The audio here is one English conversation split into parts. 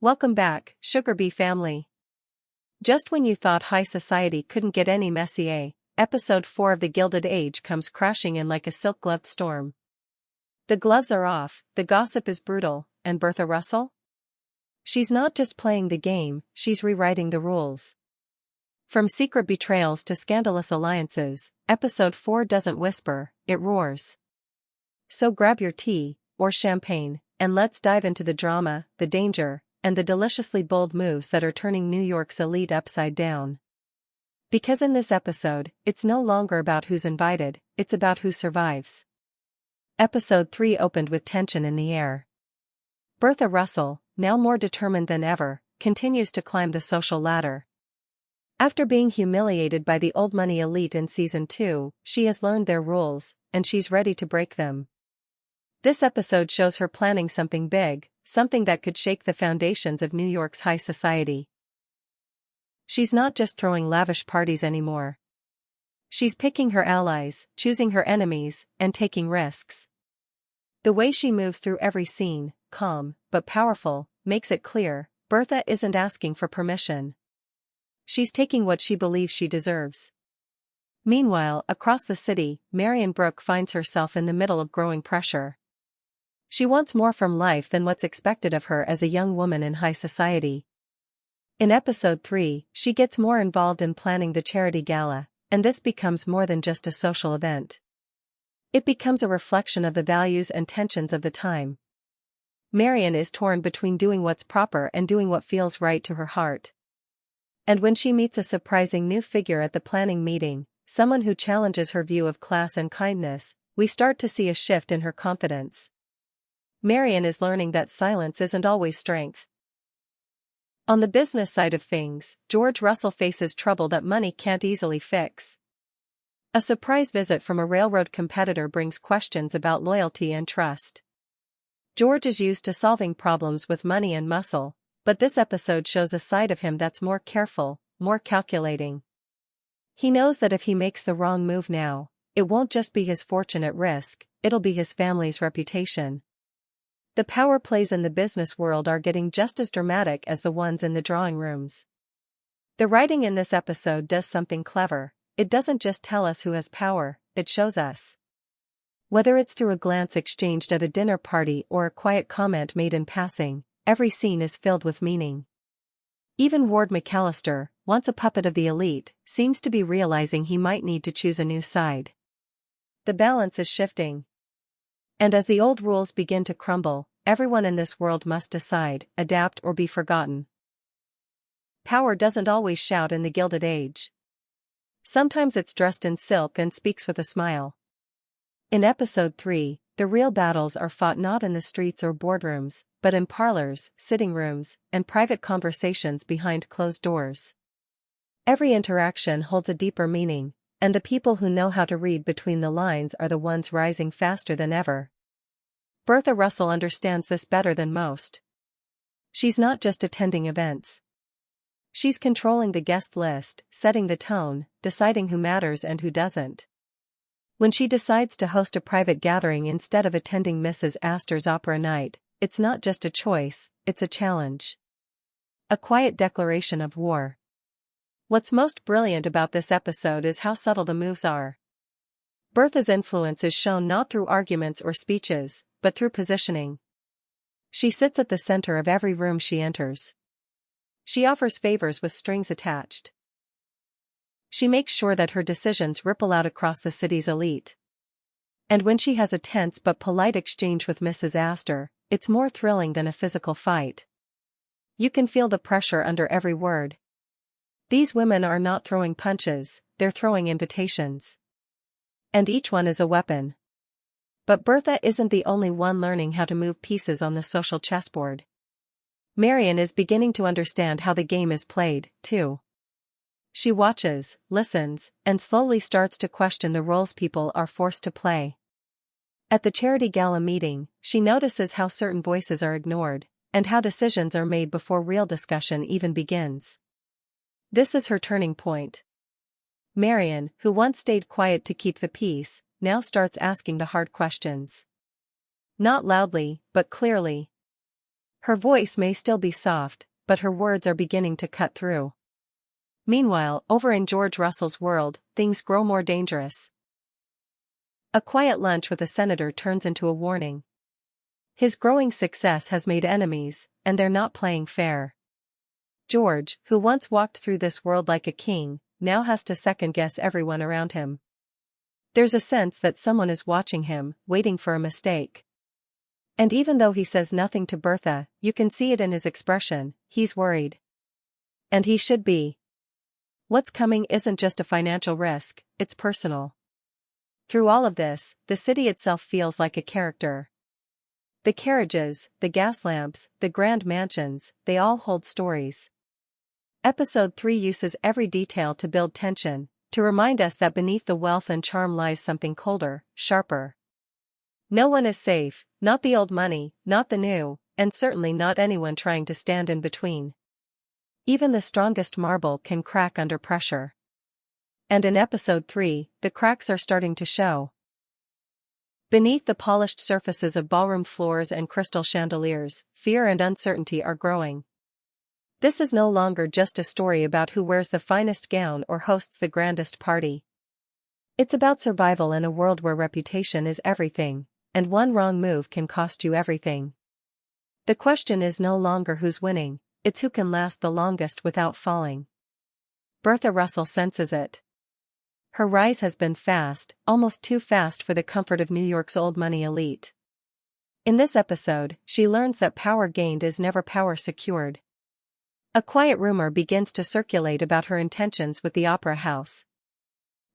Welcome back, Sugar Bee family. Just when you thought high society couldn't get any messier, episode 4 of the Gilded Age comes crashing in like a silk-gloved storm. The gloves are off, the gossip is brutal, and Bertha Russell? She's not just playing the game, she's rewriting the rules. From secret betrayals to scandalous alliances, episode 4 doesn't whisper, it roars. So grab your tea, or champagne, and let's dive into the drama, the danger, and the deliciously bold moves that are turning New York's elite upside down. Because in this episode, it's no longer about who's invited, it's about who survives. Episode 3 opened with tension in the air. Bertha Russell, now more determined than ever, continues to climb the social ladder. After being humiliated by the old money elite in season 2, she has learned their rules, and she's ready to break them. This episode shows her planning something big, something that could shake the foundations of New York's high society. She's not just throwing lavish parties anymore. She's picking her allies, choosing her enemies, and taking risks. The way she moves through every scene, calm, but powerful, makes it clear, Bertha isn't asking for permission. She's taking what she believes she deserves. Meanwhile, across the city, Marian finds herself in the middle of growing pressure. She wants more from life than what's expected of her as a young woman in high society. In episode 3, she gets more involved in planning the charity gala, and this becomes more than just a social event. It becomes a reflection of the values and tensions of the time. Marian is torn between doing what's proper and doing what feels right to her heart. And when she meets a surprising new figure at the planning meeting, someone who challenges her view of class and kindness, we start to see a shift in her confidence. Marian is learning that silence isn't always strength. On the business side of things, George Russell faces trouble that money can't easily fix. A surprise visit from a railroad competitor brings questions about loyalty and trust. George is used to solving problems with money and muscle, but this episode shows a side of him that's more careful, more calculating. He knows that if he makes the wrong move now, it won't just be his fortune at risk, it'll be his family's reputation. The power plays in the business world are getting just as dramatic as the ones in the drawing rooms. The writing in this episode does something clever. It doesn't just tell us who has power, it shows us. Whether it's through a glance exchanged at a dinner party or a quiet comment made in passing, every scene is filled with meaning. Even Ward McAllister, once a puppet of the elite, seems to be realizing he might need to choose a new side. The balance is shifting. And as the old rules begin to crumble, everyone in this world must decide, adapt or be forgotten. Power doesn't always shout in the Gilded Age. Sometimes it's dressed in silk and speaks with a smile. In episode 3, the real battles are fought not in the streets or boardrooms, but in parlors, sitting rooms, and private conversations behind closed doors. Every interaction holds a deeper meaning, and the people who know how to read between the lines are the ones rising faster than ever. Bertha Russell understands this better than most. She's not just attending events. She's controlling the guest list, setting the tone, deciding who matters and who doesn't. When she decides to host a private gathering instead of attending Mrs. Astor's opera night, it's not just a choice, it's a challenge. A quiet declaration of war. What's most brilliant about this episode is how subtle the moves are. Bertha's influence is shown not through arguments or speeches, but through positioning. She sits at the center of every room she enters. She offers favors with strings attached. She makes sure that her decisions ripple out across the city's elite. And when she has a tense but polite exchange with Mrs. Astor, it's more thrilling than a physical fight. You can feel the pressure under every word. These women are not throwing punches, they're throwing invitations. And each one is a weapon. But Bertha isn't the only one learning how to move pieces on the social chessboard. Marian is beginning to understand how the game is played, too. She watches, listens, and slowly starts to question the roles people are forced to play. At the charity gala meeting, she notices how certain voices are ignored, and how decisions are made before real discussion even begins. This is her turning point. Marian, who once stayed quiet to keep the peace, now starts asking the hard questions. Not loudly, but clearly. Her voice may still be soft, but her words are beginning to cut through. Meanwhile, over in George Russell's world, things grow more dangerous. A quiet lunch with a senator turns into a warning. His growing success has made enemies, and they're not playing fair. George, who once walked through this world like a king, now has to second-guess everyone around him. There's a sense that someone is watching him, waiting for a mistake. And even though he says nothing to Bertha, you can see it in his expression, he's worried. And he should be. What's coming isn't just a financial risk, it's personal. Through all of this, the city itself feels like a character. The carriages, the gas lamps, the grand mansions, they all hold stories. Episode 3 uses every detail to build tension, to remind us that beneath the wealth and charm lies something colder, sharper. No one is safe, not the old money, not the new, and certainly not anyone trying to stand in between. Even the strongest marble can crack under pressure. And in episode 3, the cracks are starting to show. Beneath the polished surfaces of ballroom floors and crystal chandeliers, fear and uncertainty are growing. This is no longer just a story about who wears the finest gown or hosts the grandest party. It's about survival in a world where reputation is everything, and one wrong move can cost you everything. The question is no longer who's winning, it's who can last the longest without falling. Bertha Russell senses it. Her rise has been fast, almost too fast for the comfort of New York's old money elite. In this episode, she learns that power gained is never power secured. A quiet rumor begins to circulate about her intentions with the opera house.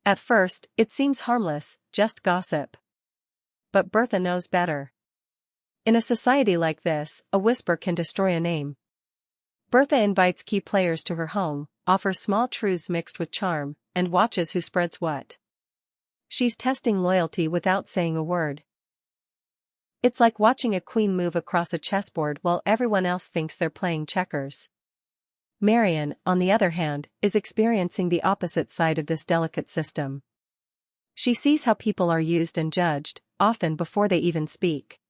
At first, it seems harmless, just gossip. But Bertha knows better. In a society like this, a whisper can destroy a name. Bertha invites key players to her home, offers small truths mixed with charm, and watches who spreads what. She's testing loyalty without saying a word. It's like watching a queen move across a chessboard while everyone else thinks they're playing checkers. Marian, on the other hand, is experiencing the opposite side of this delicate system. She sees how people are used and judged, often before they even speak.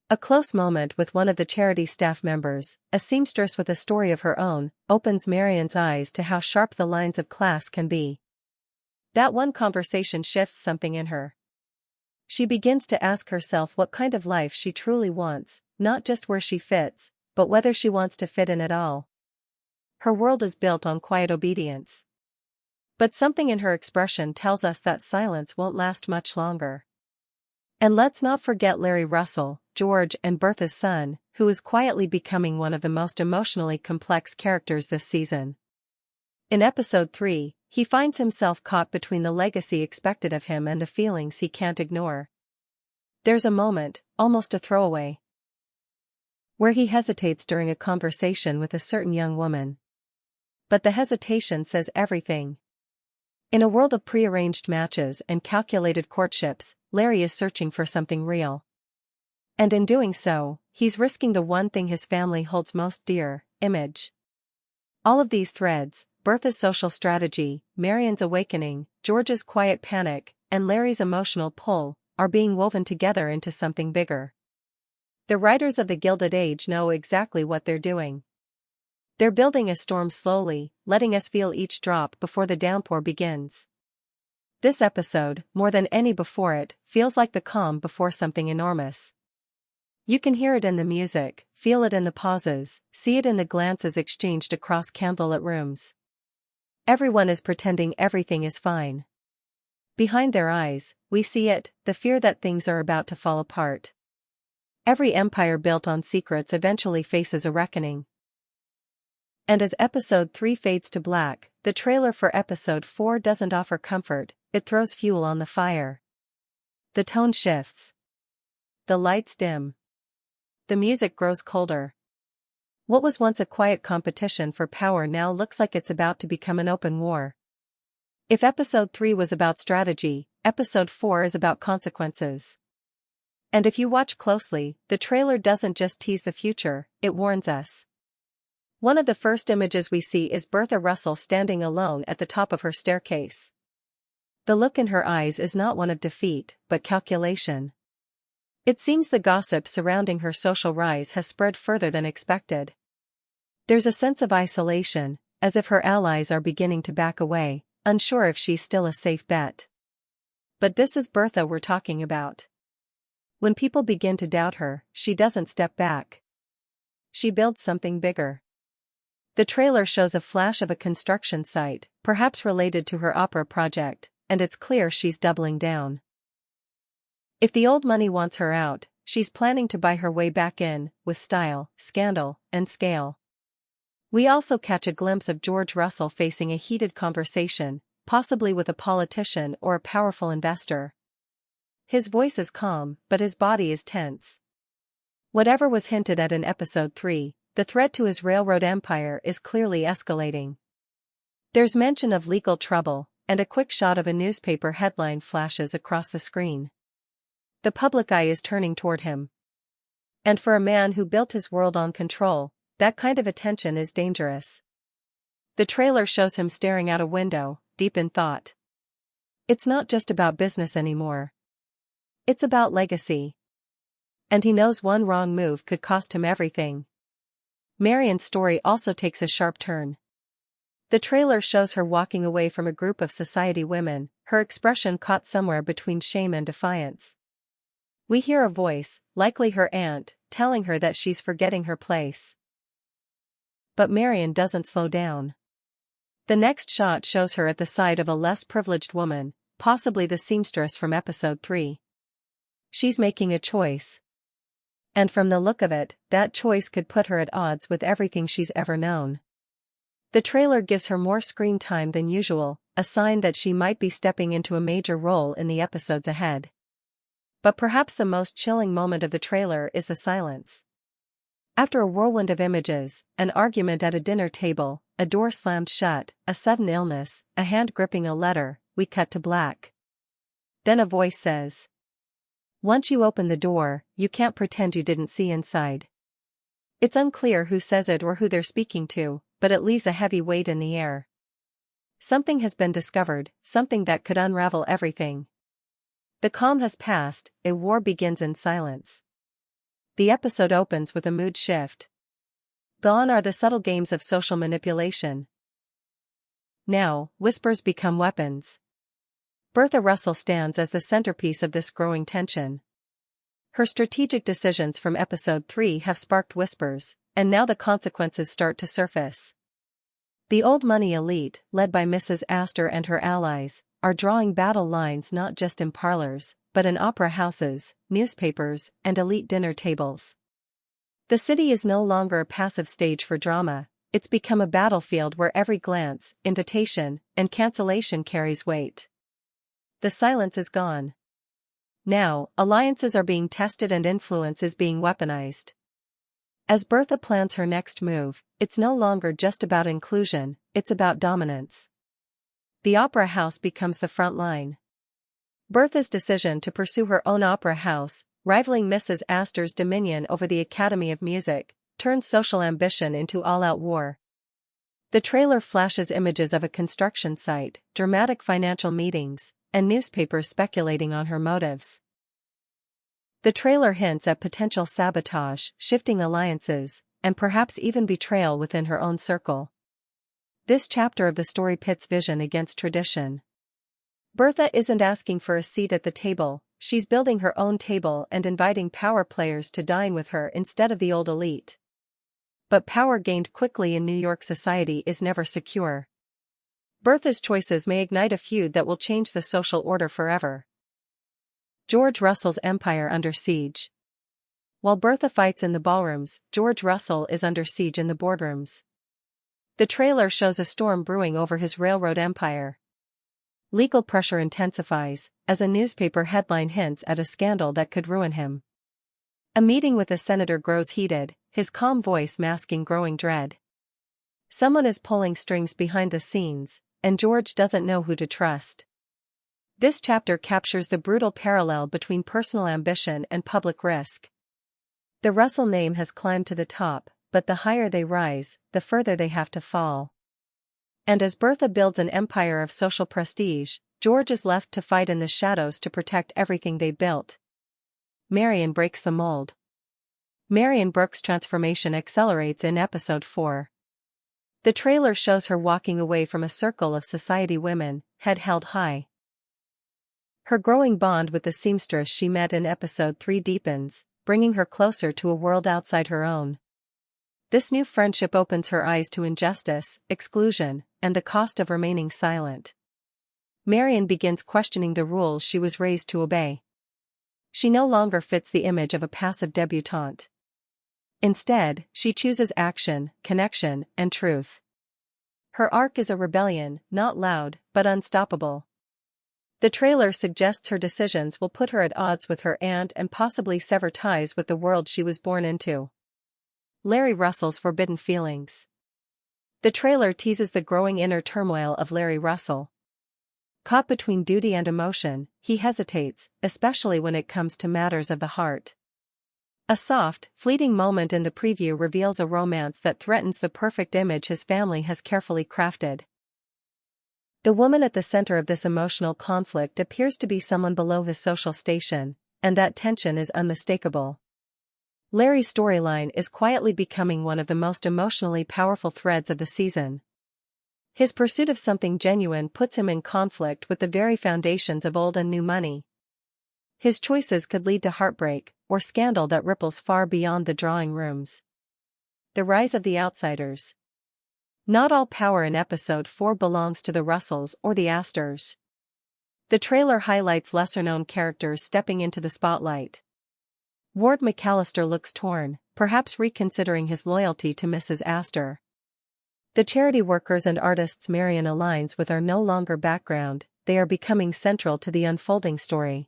A close moment with one of the charity staff members, a seamstress with a story of her own, opens Marian's eyes to how sharp the lines of class can be. That one conversation shifts something in her. She begins to ask herself what kind of life she truly wants, not just where she fits, but whether she wants to fit in at all. Her world is built on quiet obedience. But something in her expression tells us that silence won't last much longer. And let's not forget Larry Russell, George and Bertha's son, who is quietly becoming one of the most emotionally complex characters this season. In episode 3, he finds himself caught between the legacy expected of him and the feelings he can't ignore. There's a moment, almost a throwaway, where he hesitates during a conversation with a certain young woman. But the hesitation says everything. In a world of prearranged matches and calculated courtships, Larry is searching for something real. And in doing so, he's risking the one thing his family holds most dear, image. All of these threads, Bertha's social strategy, Marian's awakening, George's quiet panic, and Larry's emotional pull, are being woven together into something bigger. The writers of the Gilded Age know exactly what they're doing. They're building a storm slowly, letting us feel each drop before the downpour begins. This episode, more than any before it, feels like the calm before something enormous. You can hear it in the music, feel it in the pauses, see it in the glances exchanged across candlelit rooms. Everyone is pretending everything is fine. Behind their eyes, we see it, the fear that things are about to fall apart. Every empire built on secrets eventually faces a reckoning. And as episode 3 fades to black, the trailer for episode 4 doesn't offer comfort, it throws fuel on the fire. The tone shifts. The lights dim. The music grows colder. What was once a quiet competition for power now looks like it's about to become an open war. If episode 3 was about strategy, episode 4 is about consequences. And if you watch closely, the trailer doesn't just tease the future, it warns us. One of the first images we see is Bertha Russell standing alone at the top of her staircase. The look in her eyes is not one of defeat, but calculation. It seems the gossip surrounding her social rise has spread further than expected. There's a sense of isolation, as if her allies are beginning to back away, unsure if she's still a safe bet. But this is Bertha we're talking about. When people begin to doubt her, she doesn't step back. She builds something bigger. The trailer shows a flash of a construction site, perhaps related to her opera project, and it's clear she's doubling down. If the old money wants her out, she's planning to buy her way back in, with style, scandal, and scale. We also catch a glimpse of George Russell facing a heated conversation, possibly with a politician or a powerful investor. His voice is calm, but his body is tense. Whatever was hinted at in episode 3, the threat to his railroad empire is clearly escalating. There's mention of legal trouble, and a quick shot of a newspaper headline flashes across the screen. The public eye is turning toward him. And for a man who built his world on control, that kind of attention is dangerous. The trailer shows him staring out a window, deep in thought. It's not just about business anymore. It's about legacy. And he knows one wrong move could cost him everything. Marian's story also takes a sharp turn. The trailer shows her walking away from a group of society women, her expression caught somewhere between shame and defiance. We hear a voice, likely her aunt, telling her that she's forgetting her place. But Marian doesn't slow down. The next shot shows her at the side of a less privileged woman, possibly the seamstress from episode 3. She's making a choice. And from the look of it, that choice could put her at odds with everything she's ever known. The trailer gives her more screen time than usual, a sign that she might be stepping into a major role in the episodes ahead. But perhaps the most chilling moment of the trailer is the silence. After a whirlwind of images, an argument at a dinner table, a door slammed shut, a sudden illness, a hand gripping a letter, we cut to black. Then a voice says, "Once you open the door, you can't pretend you didn't see inside." It's unclear who says it or who they're speaking to, but it leaves a heavy weight in the air. Something has been discovered, something that could unravel everything. The calm has passed, a war begins in silence. The episode opens with a mood shift. Gone are the subtle games of social manipulation. Now, whispers become weapons. Bertha Russell stands as the centerpiece of this growing tension. Her strategic decisions from episode 3 have sparked whispers, and now the consequences start to surface. The old money elite, led by Mrs. Astor and her allies, are drawing battle lines not just in parlors, but in opera houses, newspapers, and elite dinner tables. The city is no longer a passive stage for drama, it's become a battlefield where every glance, invitation, and cancellation carries weight. The silence is gone. Now, alliances are being tested and influence is being weaponized. As Bertha plans her next move, it's no longer just about inclusion, it's about dominance. The opera house becomes the front line. Bertha's decision to pursue her own opera house, rivaling Mrs. Astor's dominion over the Academy of Music, turns social ambition into all-out war. The trailer flashes images of a construction site, dramatic financial meetings, and newspapers speculating on her motives. The trailer hints at potential sabotage, shifting alliances, and perhaps even betrayal within her own circle. This chapter of the story pits vision against tradition. Bertha isn't asking for a seat at the table, she's building her own table and inviting power players to dine with her instead of the old elite. But power gained quickly in New York society is never secure. Bertha's choices may ignite a feud that will change the social order forever. George Russell's empire under siege. While Bertha fights in the ballrooms, George Russell is under siege in the boardrooms. The trailer shows a storm brewing over his railroad empire. Legal pressure intensifies, as a newspaper headline hints at a scandal that could ruin him. A meeting with a senator grows heated, his calm voice masking growing dread. Someone is pulling strings behind the scenes, and George doesn't know who to trust. This chapter captures the brutal parallel between personal ambition and public risk. The Russell name has climbed to the top, but the higher they rise, the further they have to fall. And as Bertha builds an empire of social prestige, George is left to fight in the shadows to protect everything they built. Marian breaks the mold. Marian Brooks' transformation accelerates in episode 4. The trailer shows her walking away from a circle of society women, head held high. Her growing bond with the seamstress she met in episode 3 deepens, bringing her closer to a world outside her own. This new friendship opens her eyes to injustice, exclusion, and the cost of remaining silent. Marian begins questioning the rules she was raised to obey. She no longer fits the image of a passive debutante. Instead, she chooses action, connection, and truth. Her arc is a rebellion, not loud, but unstoppable. The trailer suggests her decisions will put her at odds with her aunt and possibly sever ties with the world she was born into. Larry Russell's forbidden feelings. The trailer teases the growing inner turmoil of Larry Russell. Caught between duty and emotion, he hesitates, especially when it comes to matters of the heart. A soft, fleeting moment in the preview reveals a romance that threatens the perfect image his family has carefully crafted. The woman at the center of this emotional conflict appears to be someone below his social station, and that tension is unmistakable. Larry's storyline is quietly becoming one of the most emotionally powerful threads of the season. His pursuit of something genuine puts him in conflict with the very foundations of old and new money. His choices could lead to heartbreak, or scandal that ripples far beyond the drawing rooms. The rise of the outsiders. Not all power in episode 4 belongs to the Russells or the Astors. The trailer highlights lesser-known characters stepping into the spotlight. Ward McAllister looks torn, perhaps reconsidering his loyalty to Mrs. Astor. The charity workers and artists Marian aligns with are no longer background, they are becoming central to the unfolding story.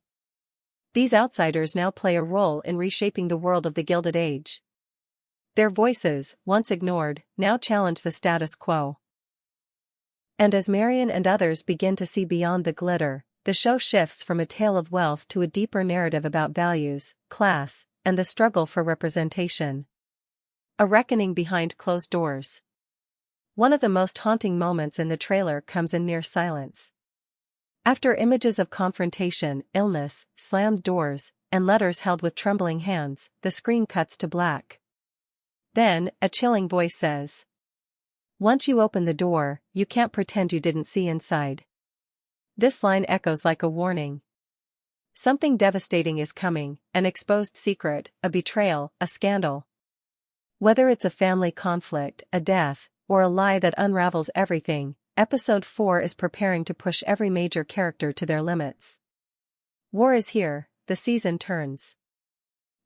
These outsiders now play a role in reshaping the world of the Gilded Age. Their voices, once ignored, now challenge the status quo. And as Marian and others begin to see beyond the glitter, the show shifts from a tale of wealth to a deeper narrative about values, class, and the struggle for representation. A reckoning behind closed doors. One of the most haunting moments in the trailer comes in near silence. After images of confrontation, illness, slammed doors, and letters held with trembling hands, the screen cuts to black. Then, a chilling voice says, "Once you open the door, you can't pretend you didn't see inside." This line echoes like a warning. Something devastating is coming, an exposed secret, a betrayal, a scandal. Whether it's a family conflict, a death, or a lie that unravels everything, episode 4 is preparing to push every major character to their limits. War is here, the season turns.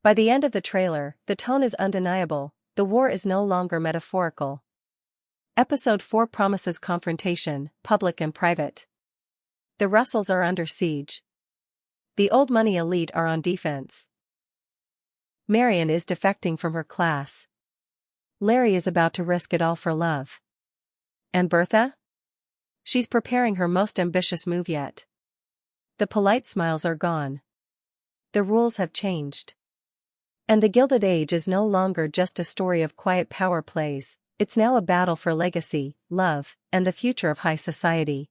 By the end of the trailer, the tone is undeniable, the war is no longer metaphorical. Episode 4 promises confrontation, public and private. The Russells are under siege. The old money elite are on defense. Marian is defecting from her class. Larry is about to risk it all for love. And Bertha? She's preparing her most ambitious move yet. The polite smiles are gone. The rules have changed. And the Gilded Age is no longer just a story of quiet power plays, it's now a battle for legacy, love, and the future of high society.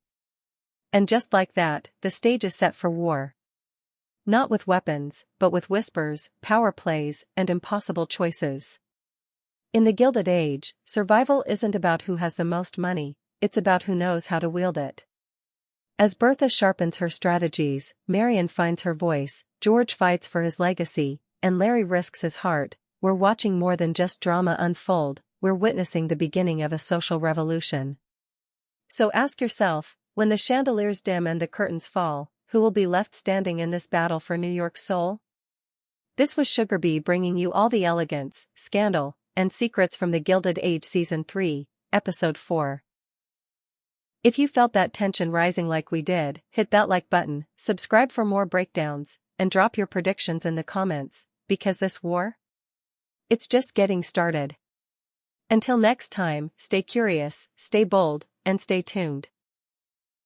And just like that, the stage is set for war. Not with weapons, but with whispers, power plays, and impossible choices. In the Gilded Age, survival isn't about who has the most money, it's about who knows how to wield it. As Bertha sharpens her strategies, Marian finds her voice, George fights for his legacy, and Larry risks his heart. We're watching more than just drama unfold, we're witnessing the beginning of a social revolution. So ask yourself, when the chandeliers dim and the curtains fall, who will be left standing in this battle for New York's soul? This was Sugar Bee bringing you all the elegance, scandal, and secrets from the Gilded Age Season 3, Episode 4. If you felt that tension rising like we did, hit that like button, subscribe for more breakdowns, and drop your predictions in the comments, because this war? It's just getting started. Until next time, stay curious, stay bold, and stay tuned.